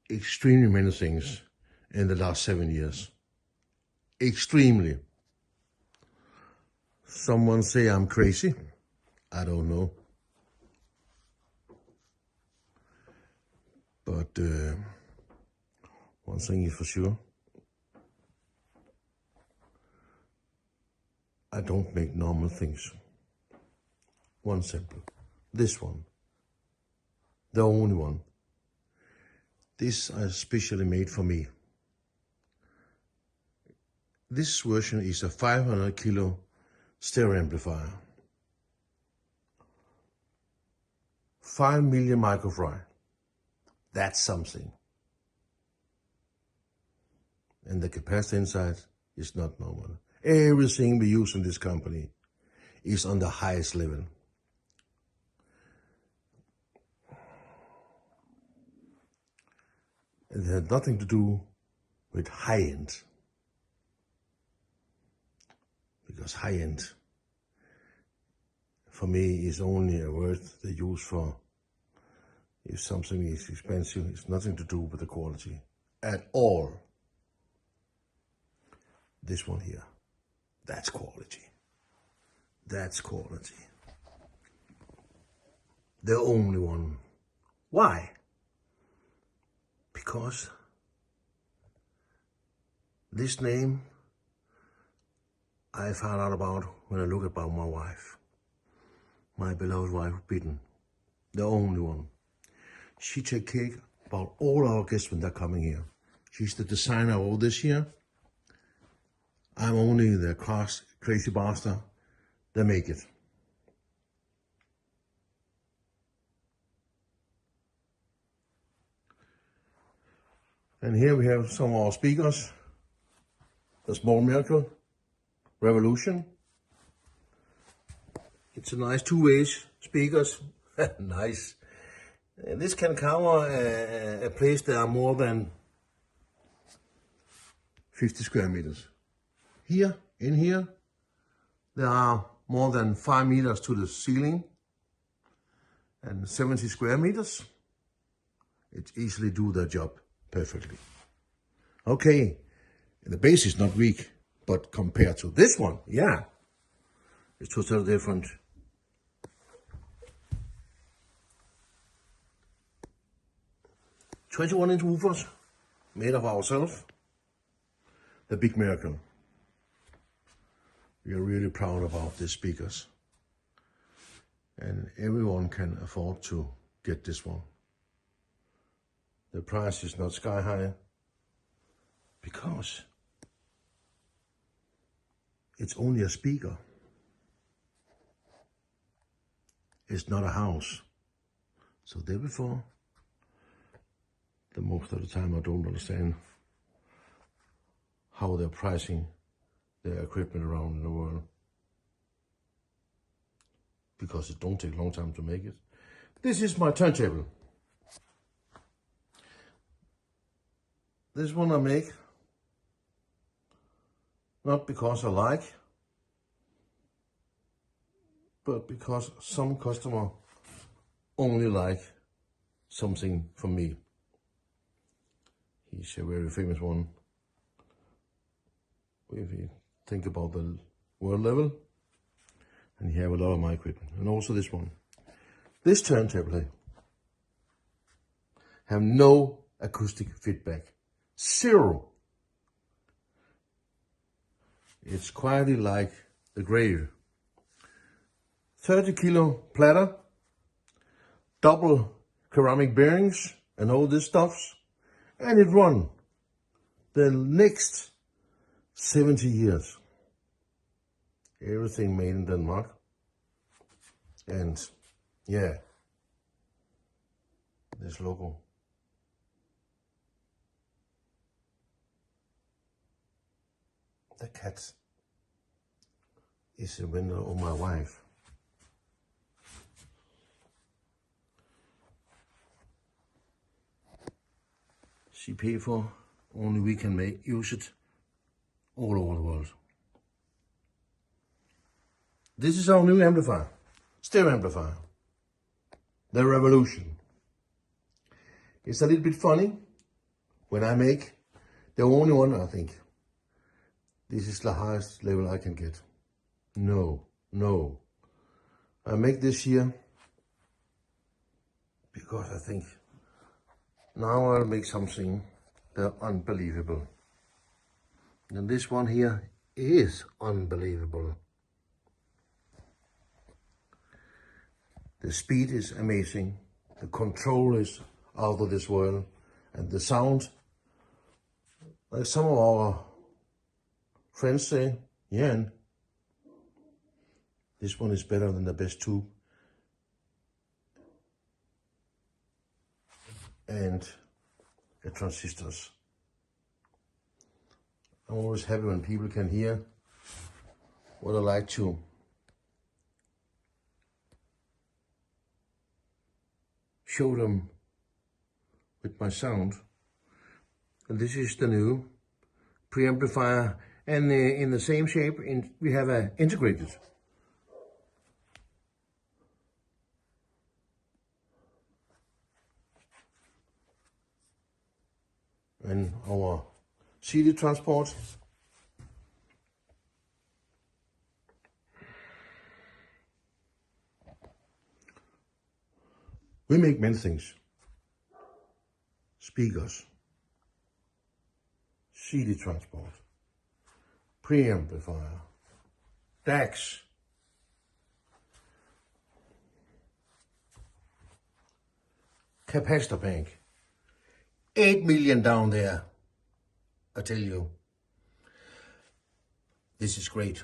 extremely many things in the last 7 years. Extremely. Someone say I'm crazy. I don't know. But one thing is for sure. I don't make normal things. One simple. This one. The only one. This is specially made for me. This version is a 500 kilo stereo amplifier. 5 million microfry. That's something. And the capacity inside is not normal. Everything we use in this company is on the highest level. It had nothing to do with high-end. Because high-end, for me, is only a word they use for if something is expensive. It's nothing to do with the quality at all. This one here, that's quality. That's quality. The only one. Why? Because this name I found out about when I look about my wife. My beloved wife, Bitten. The only one. She takes care about all our guests when they're coming here. She's the designer of all this here. I'm only the crazy bastard that make it. And here we have some of our speakers. The Small Miracle, Revolution. It's a nice two-way speakers. Nice. This can cover a place that are more than 50 square meters. Here, in here, there are more than 5 meters to the ceiling and 70 square meters. It easily do their job perfectly. Okay, the base is not weak, but compared to this one, yeah, it's totally different. "21-inch woofers, made of ourselves. The big miracle. We are really proud about these speakers. And everyone can afford to get this one. The price is not sky high because it's only a speaker. It's not a house. So therefore, the most of the time I don't understand how they're pricing their equipment around in the world. Because it don't take a long time to make it. This is my turntable. This one I make, not because I like, but because some customer only like something from me. He's a very famous one. If you think about the world level, and he have a lot of my equipment, and also this one. This turntable here have no acoustic feedback. Zero. It's quietly like the grave. 30 kilo platter, double ceramic bearings and all this stuff, and it run the next 70 years. Everything made in Denmark. And yeah, this logo. The cat is a window of my wife. She paid for, only we can use it all over the world. This is our new amplifier, stereo amplifier, the Revolution. It's a little bit funny when I make the only one, I think this is the highest level I can get. No. I make this here because I think now I'll make something that's unbelievable. And this one here is unbelievable. The speed is amazing. The control is out of this world. And the sound, like some of our friends say, Jan, this one is better than the best tube. And the transistors. I'm always happy when people can hear what I like to show them with my sound. And this is the new preamplifier, and in the same shape we have a integrated. And our CD transport. We make many things. Speakers, CD transport, preamplifier, DACs, capacitor bank. 8 million down there, I tell you. This is great.